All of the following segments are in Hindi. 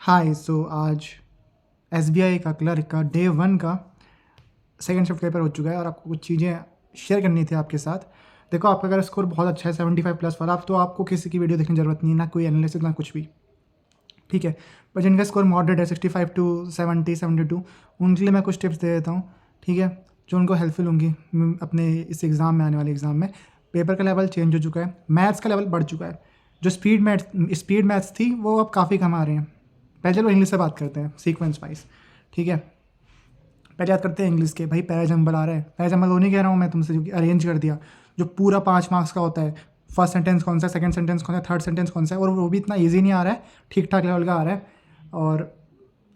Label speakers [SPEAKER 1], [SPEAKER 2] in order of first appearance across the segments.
[SPEAKER 1] हाय सो आज एसबीआई का क्लर्क का डे 1 का सेकंड शिफ्ट पेपर हो चुका है और आपको कुछ चीज़ें शेयर करनी थी आपके साथ। देखो, आपका अगर स्कोर बहुत अच्छा है 75 प्लस वाला, तो आपको किसी की वीडियो देखने की ज़रूरत नहीं है, ना कोई एनालिसिस ना कुछ भी, ठीक है। पर जिनका स्कोर मॉडरेट है 65 टू 70 72, उनके लिए मैं कुछ टिप्स दे देता हूँ, ठीक है, जो उनको हेल्पफुल होंगी अपने इस एग्ज़ाम में, आने वाले एग्ज़ाम में। पेपर का लेवल चेंज हो चुका है, मैथ्स का लेवल बढ़ चुका है। जो स्पीड मैथ्स थी वो अब काफ़ी कम आ रहे हैं। पहले चलो इंग्लिश से बात करते हैं सीक्वेंस वाइज, ठीक है। पहले याद करते हैं इंग्लिश के। भाई पैराजंबल आ रहा है, पैराजंबल वो नहीं कह रहा हूँ मैं तुमसे, जो कि अरेंज कर दिया, जो पूरा 5 मार्क्स का होता है। फर्स्ट सेंटेंस कौन सा है, सेकंड सेंटेंस कौन सा है, थर्ड सेंटेंस कौन सा है, और वो भी इतना ईजी नहीं आ रहा है, ठीक ठाक लेवल का आ रहा है। और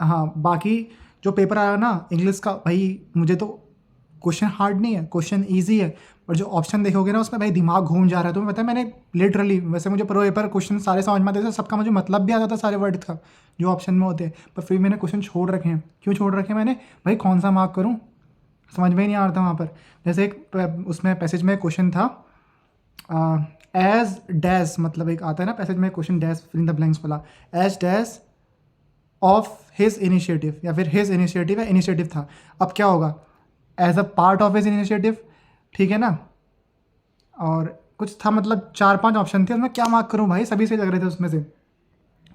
[SPEAKER 1] हाँ, बाकी जो पेपर आया ना इंग्लिश का, भाई मुझे तो क्वेश्चन हार्ड नहीं है, क्वेश्चन ईजी है, पर जो ऑप्शन देखोगे ना उसमें भाई दिमाग घूम जा रहा है। तुम्हें पता है, मैंने लिटरली, वैसे मुझे प्रो पेपर क्वेश्चन सारे समझ में आते थे, सबका मुझे मतलब भी आता था सारे वर्ड का जो ऑप्शन में होते हैं, पर फिर मैंने क्वेश्चन छोड़ रखे हैं। क्यों छोड़ रखे हैं मैंने? भाई कौन सा मार्क करूँ, समझ में ही नहीं आ रहा था वहाँ पर। जैसे एक उसमें पैसेज में क्वेश्चन था, एज डैश, मतलब एक आता है ना पैसेज में question, dash fill in the blanks वाला, as dash of his initiative, या फिर हिज इनिशिएटिव या इनिशिएटिव था। अब क्या होगा, as a part of his initiative, ठीक है ना। और कुछ था, मतलब 4-5 ऑप्शन थे, उसमें क्या मार्क करूँ भाई, सभी सही लग रहे थे, उसमें से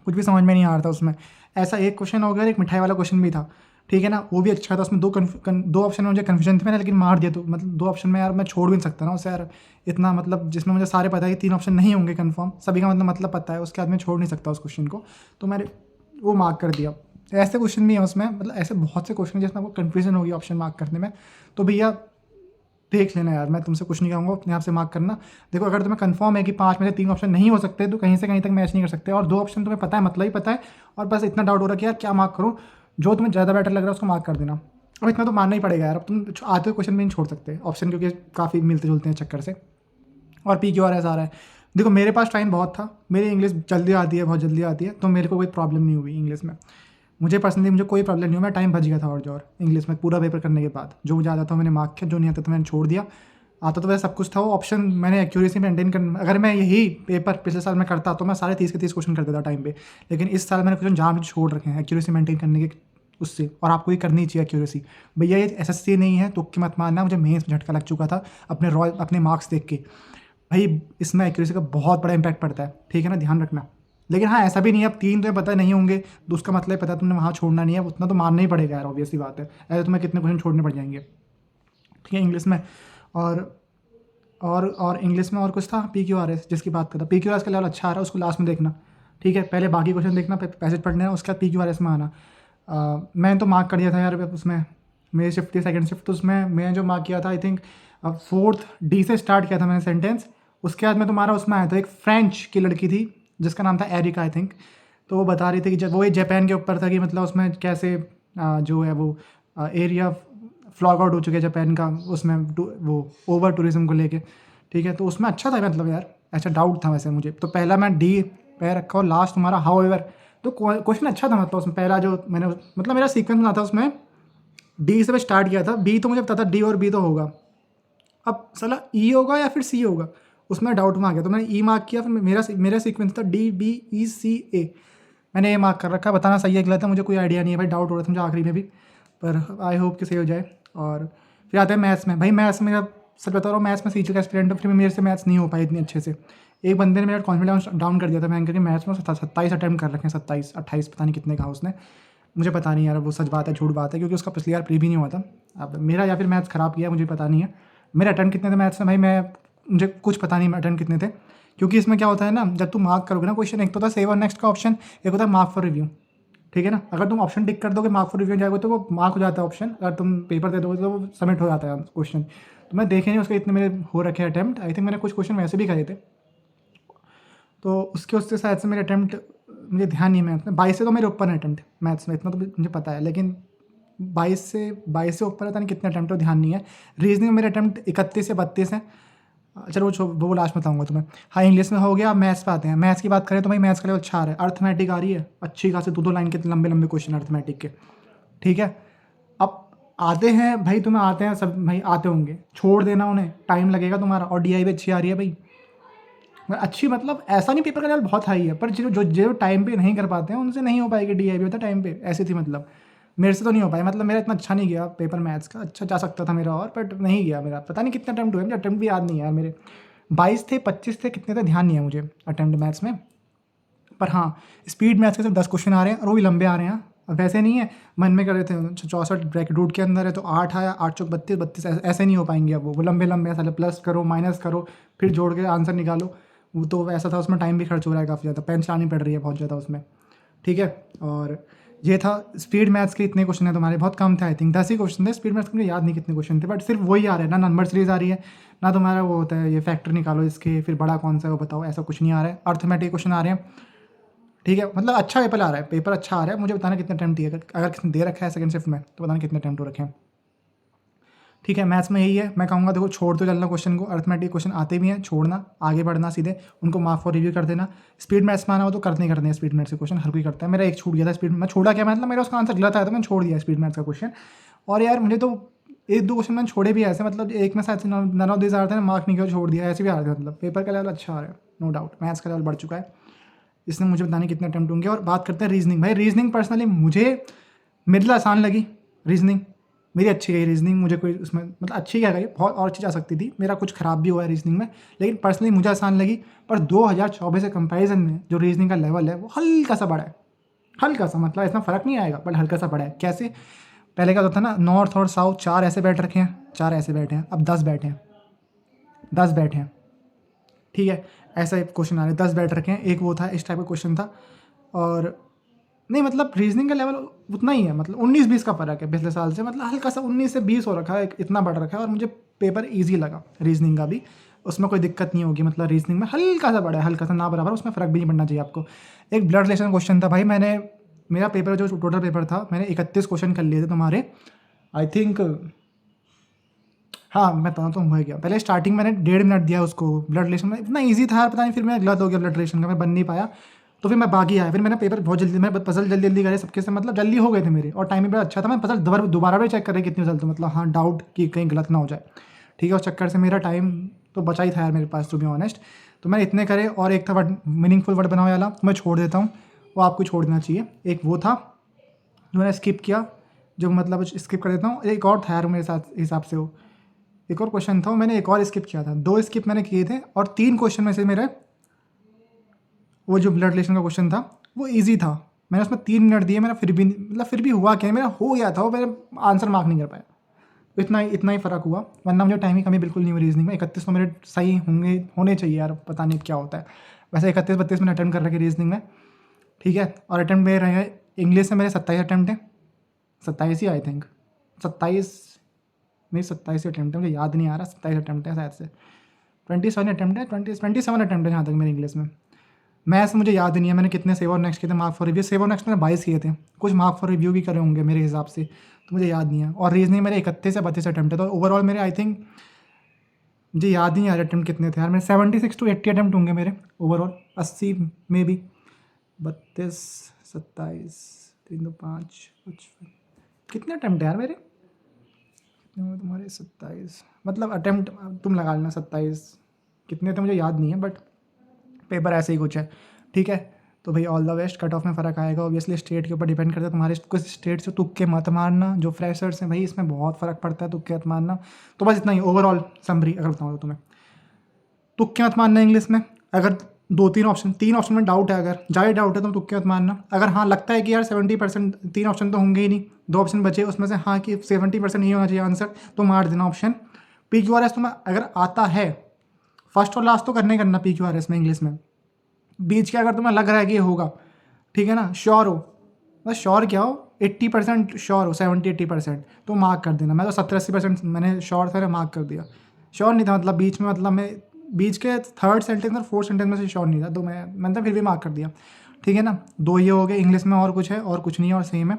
[SPEAKER 1] कुछ भी समझ में नहीं आ रहा था उसमें। ऐसा एक क्वेश्चन हो गया, एक मिठाई वाला क्वेश्चन भी था, ठीक है ना, वो भी अच्छा था। उसमें दो ऑप्शन में मुझे कन्फ्यूजन थी, मैंने लेकिन मार दिया। तो मतलब 2 ऑप्शन में यार मैं छोड़ भी नहीं सकता ना उसे यार, इतना मतलब जिसमें मुझे सारे पता है कि 3 ऑप्शन नहीं होंगे कन्फर्म, सभी का मतलब पता है, उसके बाद मैं छोड़ नहीं सकता उस क्वेश्चन को, तो मैंने वो मार्क कर दिया। ऐसे क्वेश्चन भी हैं उसमें, मतलब ऐसे बहुत से क्वेश्चन जिसमें आपको कन्फ्यूजन होगी ऑप्शन मार्क करने में, तो भैया देख लेना यार, मैं तुमसे कुछ नहीं कहूँगा, अपने आप से मार्क करना। देखो, अगर तुम्हें कंफर्म है कि 5 में से 3 ऑप्शन नहीं हो सकते, तो कहीं से कहीं तक मैच नहीं कर सकते, और 2 ऑप्शन तुम्हें पता है, मतलब ही पता है, और बस इतना डाउट हो रहा है कि यार क्या मार्क करूँ, जो तुम्हें ज़्यादा बेटर लग रहा है उसको मार्क कर देना। अब इतना तो मानना ही पड़ेगा यार, अब तुम आते हुए क्वेश्चन भी नहीं छोड़ सकते ऑप्शन, क्योंकि काफ़ी मिलते जुलते हैं चक्कर से। और PQRS आ रहा है। देखो, मेरे पास टाइम बहुत था, मेरी इंग्लिश जल्दी आती है, बहुत जल्दी आती है, तो मेरे को कोई प्रॉब्लम नहीं हुई इंग्लिश में। मुझे पर्सनली मुझे कोई प्रॉब्लम नहीं हुआ, मैं टाइम बच गया था और जो और इंग्लिश में पूरा पेपर करने के बाद, जो मुझे आता था मैंने मार्क किया, जो नहीं आता था मैंने छोड़ दिया। आता तो वैसे सब कुछ था, वो ऑप्शन मैंने एक्यूरेसी मेंटेन कर, अगर मैं यही पेपर पिछले साल में करता तो मैं सारे 30 के 30 क्वेश्चन कर देता टाइम पे। लेकिन इस साल मैंने क्वेश्चन जहाँ छोड़ रखे हैं एक्यूरेसी मेंटेन करने के उससे, और आपको ये करनी चाहिए एक्यूरेसी। भैया ये SSC नहीं है, तुक्की मत मानना, मुझे मेंस में झटका लग चुका था अपने मार्क्स देख के। भाई इसमें एक्यूरेसी का बहुत बड़ा इंपैक्ट पड़ता है, ठीक है ना, ध्यान रखना। लेकिन हाँ, ऐसा भी नहीं है, अब 3 तुम्हें पता नहीं होंगे तो उसका मतलब पता है तुमने वहाँ छोड़ना नहीं है, उतना तो मानना ही पड़ेगा यार, ऑब्वियसली बात है। ऐसे तुम्हें कितने क्वेश्चन छोड़ने पड़ जाएंगे, ठीक है, इंग्लिश में। और और इंग्लिश में और कुछ था, PQRS जिसकी बात करता, PQRS का लेवल अच्छा आ रहा है, उसको लास्ट में देखना, ठीक है। पहले बाकी क्वेश्चन देखना, पैसेज पढ़ लेना, उसके बाद PQRS में आना। मैंने तो मार्क कर दिया था यार उसमें, मेरी शिफ्ट थी सेकंड शिफ्ट, तो उसमें मैंने जो मार्क किया था, आई थिंक 4th D से स्टार्ट किया था मैंने सेंटेंस। उसके बाद में तुम्हारा उसमें आया था, एक फ्रेंच की लड़की थी जिसका नाम था एरिका, आई थिंक। तो वो बता रही थी कि जब वो जापान के ऊपर था, कि मतलब उसमें कैसे जो है वो एरिया फ्लॉग आउट हो चुके हैं जापान का, उसमें वो ओवर टूरिज्म को लेके, ठीक है। तो उसमें अच्छा था, मतलब यार ऐसा डाउट था वैसे मुझे, तो पहला मैं D पे रखा, और लास्ट तुम्हारा हाउएवर। तो क्वेश्चन अच्छा था, मतलब उसमें पहला जो मैंने, मतलब मेरा सीक्वेंस बना था उसमें, D से मैं स्टार्ट किया था, B तो मुझे पता था D और B तो होगा, अब साला E होगा या फिर C होगा, उसमें डाउट में आ गया, तो मैंने E मार्क किया। फिर मेरा सीक्वेंस था DBECA, मैंने A मार्क कर रखा। बताना सही है गलत है मुझे कोई आइडिया नहीं है भाई, डाउट हो रहा था मुझे आखिरी में भी, पर आई होप कि सही हो जाए। और फिर आते हैं मैथ्स में। भाई मैथ्स में, सच बता रहा हूँ, मैथ्स में सीखने का एक्सपीरियंट, फिर मेरे से मैथ्स नहीं हो पाई इतनी अच्छे से। एक बंदे ने मेरा कॉन्फिडेंस डाउन कर दिया था, मैं क्योंकि मैथ्स में 27 अटैम्प्ट कर रखे हैं, 27-28 पता नहीं कितने कहा उसने, मुझे पता नहीं यार वो सच बात है झूठ बात है, क्योंकि उसका पिछली बार प्री भी नहीं हुआ था। अब मेरा या फिर मैथ्स ख़राब किया, मुझे पता नहीं है। मेरे अटेम्प्ट कितने थे मैथ्स में भाई, मुझे कुछ पता नहीं अटेम्प्ट कितने थे, क्योंकि इसमें क्या होता है ना, जब तुम मार्क करोगे ना क्वेश्चन, एक तो होता है सेव और नेक्स्ट का ऑप्शन, एक होता है मार्क फॉर रिव्यू, ठीक है ना। अगर तुम ऑप्शन टिक कर दोगे, मार्क फॉर रिव्यू जाएगा, तो वो मार्क हो जाता है ऑप्शन, अगर तुम पेपर दे दोगे तो वो सबमिट हो जाता है क्वेश्चन। तो मैं देखे नहीं उसके इतने मेरे हो रखे अटैम्प्ट, आई थिंक मैंने कुछ क्वेश्चन वैसे भी करे थे, तो उससे शायद से मेरे अटैम्प्ट, मुझे ध्यान नहीं है मैथ्स में, 22 से तो मेरे ऊपर है अटैम्प्ट मैथ्स में, इतना तो मुझे पता है, लेकिन 22 से ऊपर पता नहीं कितने अटैम्प्ट हो, ध्यान नहीं है। रीजनिंग में मेरे अटैम्प्ट 31 से 32 हैं। चलो वो लास्ट में बताऊंगा तुम्हें। हाँ, इंग्लिश में हो गया, अब मैथ्स पे आते हैं। मैथ्स की बात करें तो भाई मैथ्स का लेवल अच्छा आ रहा है, अर्थमेटिक आ रही है अच्छी खासी, 2-2 लाइन के लंबे लंबे क्वेश्चन अर्थमेटिक के, ठीक है। अब आते हैं भाई, तुम्हें आते हैं सब भाई, आते होंगे, छोड़ देना उन्हें, टाइम लगेगा तुम्हारा, और DI भी अच्छी आ रही है भाई। अच्छी मतलब ऐसा नहीं पेपर का लेवल बहुत हाई है, पर जो जो जो टाइम पे नहीं कर पाते हैं उनसे नहीं हो पाएगी DIB होता टाइम पे, ऐसी थी मतलब। मेरे से तो नहीं हो पाया, मतलब मेरा इतना अच्छा नहीं गया पेपर मैथ्स का, अच्छा जा सकता था मेरा और, बट नहीं गया मेरा। पता नहीं कितने अटैम्प्ट हुए, मुझे अटैम्प्ट भी याद नहीं है यार मेरे, 22 थे 25 थे कितने थे ध्यान नहीं है मुझे अटैम्प्ट मैथ्स में। पर हाँ, स्पीड मैथ्स के सिर्फ 10 क्वेश्चन आ रहे हैं और वो भी लंबे आ रहे हैं। अब वैसे नहीं है मन में कर रहे थे 64 ब्रैकेट रूट के अंदर है तो 8 आया, 8 चौक 32 32, ऐसे नहीं हो पाएंगे अब वो लंबे लंबे साले प्लस करो माइनस करो फिर जोड़ के आंसर निकालो। वो तो ऐसा था, उसमें टाइम भी खर्च हो रहा है काफ़ी ज़्यादा, पेन चलानी पड़ रही है बहुत ज़्यादा उसमें। ठीक है, और ये था स्पीड मैथ्स के इतने क्वेश्चन है तुम्हारे, बहुत कम थे आई थिंक 10 ही क्वेश्चन थे स्पीड मैथ्स के, मुझे याद नहीं कितने क्वेश्चन थे, बट सिर्फ वही आ रहा है ना, नंबर सीरीज आ रही है ना, तुम्हारा वो होता है ये फैक्टर निकालो इसके फिर बड़ा कौन सा है वो बताओ, ऐसा कुछ नहीं आ रहा है। अर्थमेटिक क्वेश्चन आ रहे हैं। ठीक है, मतलब अच्छा पेपर आ रहा है, पेपर अच्छा आ रहा है। मुझे बताना कितने अटैम्प्ट दिए, अगर किसने दे रखा है सेकंड शिफ्ट में तो बताना कितने अटैम्प्ट हो रखे हैं। ठीक है, मैथ्स में यही है, मैं कहूँगा देखो छोड़ दो चलना क्वेश्चन को, अर्थमेटिक क्वेश्चन आते भी हैं छोड़ना, आगे बढ़ना सीधे उनको मार्क फॉर रिव्यू कर देना। स्पीड मैथ्स में आना हो तो करते हैं स्पीड मैथ्स के क्वेश्चन, हर कोई करता है। मेरा एक छूट गया था स्पीड, मैं छोड़ा क्या मतलब मेरा उसका आंसर गलत आया था, मैंने छोड़ दिया स्पीड मैथ्स का क्वेश्चन। और यार मुझे तो एक दो क्वेश्चन मैंने छोड़े भी ऐसे, मतलब एक में शायद नन ऑफ दिस आ रहे थे, मार्क नहीं किया छोड़ दिया, ऐसे भी आ रहे थे। मतलब पेपर का लेवल अच्छा आ रहा है नो डाउट, मैथ्स का लेवल बढ़ चुका है। इसने मुझे बताने कितने अटैम्प्ट होंगे। और बात करते हैं रीजनिंग, भाई रीजनिंग पर्सनली मुझे मेरे लिए आसान लगी, रीजनिंग मेरी अच्छी गई, रीजनिंग मुझे कोई उसमें मतलब अच्छी क्या गई, बहुत और अच्छी जा सकती थी, मेरा कुछ ख़राब भी हुआ है रीजनिंग में, लेकिन पर्सनली मुझे आसान लगी। पर 2024 के कंपैरिजन में जो रीजनिंग का लेवल है वो हल्का सा बढ़ा है, हल्का सा, मतलब इतना फ़र्क नहीं आएगा बट हल्का सा बढ़ा है। कैसे, पहले क्या होता था ना, नॉर्थ और साउथ 4 ऐसे बैठ रखे हैं, 4 ऐसे बैठे हैं, अब 10 बैठे हैं, 10 बैठे हैं। ठीक है, ऐसा एक क्वेश्चन आ रहा है 10 बैठ रखे हैं, एक वो था, इस टाइप का क्वेश्चन था। और नहीं मतलब रीजनिंग का लेवल उतना ही है, मतलब 19-20 का फ़र्क है पिछले साल से, मतलब हल्का सा 19 से 20 हो रखा है, इतना बढ़ रखा है। और मुझे पेपर इजी लगा रीजनिंग का भी, उसमें कोई दिक्कत नहीं होगी, मतलब रीजनिंग में हल्का सा बढ़ा है, हल्का सा ना बराबर, उसमें फ़र्क भी नहीं पड़ना चाहिए आपको। एक ब्लड रिलेशन क्वेश्चन था भाई, मैंने मेरा पेपर जो टोटल पेपर था मैंने 31 क्वेश्चन कर लिए थे तुम्हारे, आई थिंक। हाँ मैं बताता हूँ हो गया, पहले स्टार्टिंग मैंने 1.5 मिनट दिया उसको ब्लड रिलेशन में, इतना ईजी था यार, पता नहीं फिर मैं गलत हो गया ब्लड रिलेशन का, मैं बन नहीं पाया, तो फिर मैं बागी आया। फिर मैंने पेपर बहुत जल्दी, मैं पजल जल्दी जल्दी करे सबके से, मतलब जल्दी हो गए थे मेरे, और टाइम भी बड़ा अच्छा था। मैं पजल दोबारा भी चेक कर रही कितनी जल्द, मतलब हाँ डाउट कि कहीं गलत ना हो जाए। ठीक है, उस चक्कर से मेरा टाइम तो बचा ही था यार मेरे पास टू बी ऑनेस्ट। तो मैंने इतने करे, और एक था वर्ड मीनिंगफुल वर्ड बनाओ वाला, मैं छोड़ देता हूँ, वो आपको छोड़ देना चाहिए। एक वो था जो मैंने स्किप किया, जो मतलब स्किप कर देता हूँ। एक और था यार मेरे साथ हिसाब से, वो एक और क्वेश्चन था, मैंने एक और स्किप किया था, 2 स्किप मैंने किए थे, और 3 क्वेश्चन में से मेरे वो जो ब्लड रिलेशन का क्वेश्चन था वो इजी था, मैंने उसमें 3 मिनट दिए, मेरा फिर भी मतलब फिर भी हुआ क्या, मेरा हो गया था वो, मैंने आंसर मार्क नहीं कर पाया। तो इतना ही फ़र्क हुआ, वरना मुझे टाइम की कमी बिल्कुल नहीं हुई रीजनिंग में। 31 तो मेरे सही होंगे, होने चाहिए यार, पता नहीं क्या होता है। वैसे 31-32 मैंने अटैम्प्ट कर रखे रीजनिंग में। ठीक है, और अटैम्प्ट मेरे रहे हैं इंग्लिश में मेरे 27 अटैम्प्ट हैं, 27 ही आई थिंक, 27 मेरी 27 अटैम्प्ट है, मुझे याद नहीं आ रहा, 27 अटैम्प्ट है शायद से, 27 अटैम्प्ट है, 27 अटैम्प्ट है जहाँ तक मेरे इंग्लिश में। मैथ्स मुझे याद नहीं है मैंने कितने सेव और नेक्स्ट किए थे मार्क फॉर रिव्यू, सेव और नेक्स्ट मैंने 22 किए थे, कुछ मार्क फॉर रिव्यू भी करे होंगे मेरे हिसाब से, तो मुझे याद नहीं है। और रीजनिंग मेरे 31 से 32 अटैम्प्ट है, तो ओवरऑल मेरे आई थिंक मुझे याद नहीं आ रहा अटैम्प्ट कितने थे यार, मेरे 76 to 80 अटैम्प्ट होंगे मेरे ओवरऑल, 80 में भी 32 27 3 2 5 55 कितने अटैम्प्ट है यार मेरे, तुम्हारे 27 मतलब अटैम्प्ट तुम लगा लेना 27 कितने थे मुझे याद नहीं है, बट पेपर ऐसे ही कुछ है। ठीक है, तो भाई all the best. Cut off में फ़र्क आएगा ऑब्वियसली, स्टेट के ऊपर डिपेंड करता है, तुम्हारे कुछ स्टेट से तुक्के मत मारना, जो फ्रेशर्स हैं भाई इसमें बहुत फ़र्क पड़ता है, तुक्के मत मारना। तो बस इतना ही ओवरऑल समरी अगर बताऊँ तो तुम्हें, तुक्के मत मारना इंग्लिश में, अगर 3 ऑप्शन में डाउट है, अगर ज़्यादा डाउट है तो तुक्के मत मारना। अगर हाँ लगता है कि यार 70% 3 ऑप्शन तो होंगे ही नहीं, 2 ऑप्शन बचे उसमें से हाँ कि 70% ही होना चाहिए आंसर, तो मार देना ऑप्शन। PQRS तुम्हें अगर आता है, फर्स्ट और लास्ट तो करना ही करना PQRS में इंग्लिश में, बीच के अगर तुम्हें लग रहा है कि ये होगा, ठीक है ना, श्योर हो, बस श्योर क्या हो, 80% श्योर हो, 70-80% तो मार्क कर देना। मैं तो 70-80% मैंने श्योर था, मार्क कर दिया। श्योर नहीं था मतलब बीच में, मतलब मैं बीच के 3rd सेंटेंस और 4th सेंटेंस में से श्योर नहीं था, तो मैंने तो फिर भी मार्क कर दिया। ठीक है ना, 2 ये हो गए इंग्लिश में, और कुछ है और कुछ नहीं है और सही में।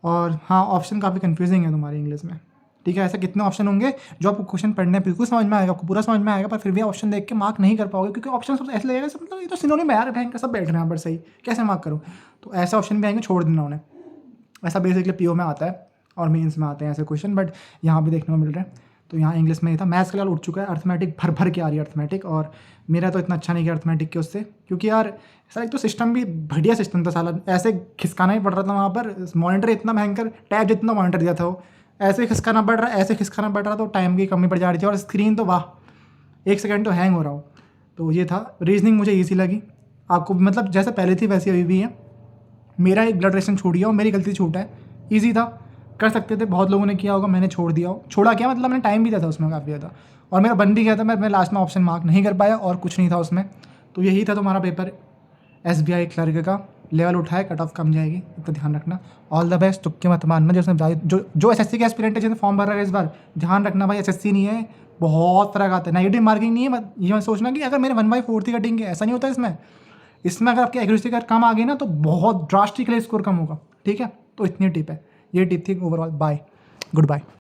[SPEAKER 1] और हाँ ऑप्शन काफ़ी कन्फ्यूजिंग है तुम्हारी इंग्लिश में। ठीक है, ऐसे कितने ऑप्शन होंगे जो आपको क्वेश्चन पढ़ने बिल्कुल समझ में आएगा, आपको पूरा समझ में आएगा, पर फिर भी ऑप्शन देख के मार्क नहीं कर पाओगे, क्योंकि ऑप्शन सब ऐसे लगेगा सब मतलब ये तो सिनोनिम है यार, बैंक सब बैठ रहे हैं यहाँ पर, सही कैसे मार्क करो। तो ऐसे ऑप्शन भी आएंगे, छोड़ देना उन्हें। ऐसा बेसिकली PO में आता है और मेंस में आते हैं ऐसे क्वेश्चन, बट यहाँ भी देखने को मिल रहे हैं। तो यहाँ इंग्लिश में ही था। मैथ्स का लेवल उठ चुका है, अर्थमेटिक भर भर के आ रही है अर्थमेटिक, और मेरा तो इतना अच्छा नहीं गया अर्थमेटिक के उससे, क्योंकि यार सर एक तो सिस्टम भी बढ़िया सिस्टम था साला, ऐसे खिसकाना ही पड़ रहा था वहाँ पर, मॉनिटर इतना भयंकर, टैब जितना मॉनिटर दिया था वो ऐसे खिसकाना पड़ रहा, ऐसे खिसकाना पड़ रहा, तो टाइम की कमी पड़ जा रही थी, और स्क्रीन तो वाह 1 सेकंड तो हैंग हो रहा हो। तो ये था। रीजनिंग मुझे ईजी लगी, आपको मतलब जैसे पहले थी वैसी अभी भी है। मेरा एक ब्लड रेशन छूट गया और मेरी गलती छूटा है, ईजी था, कर सकते थे, बहुत लोगों ने किया होगा, मैंने छोड़ दिया हो। छोड़ा क्या मतलब, मैंने टाइम भी दिया था उसमें काफ़ी ज़्यादा, और मेरा बन भी गया था, मैं लास्ट में ऑप्शन मार्क नहीं कर पाया और कुछ नहीं था उसमें। तो यही था तुम्हारा पेपर SBI क्लर्क का। लेवल उठाए, कट ऑफ कम जाएगी, इतना ध्यान रखना। ऑल द बेस्ट, तुक्के मत मारना। जो SSC के एस्पिरेंट है जिसने फॉर्म भर रहा है इस बार, ध्यान रखना भाई, SSC नहीं है, बहुत फर्क आता है। नेगेटिव मार्किंग नहीं है, ये मत सोचना कि अगर मेरे 1/4 ही कटेंगे, ऐसा नहीं होता इसमें अगर आपकी एक्यूरेसी का कम आ गई ना तो बहुत ड्रास्टिकली स्कोर कम होगा, ठीक है। तो इतनी टिप है, ये टिप थी ओवरऑल। Bye, good bye.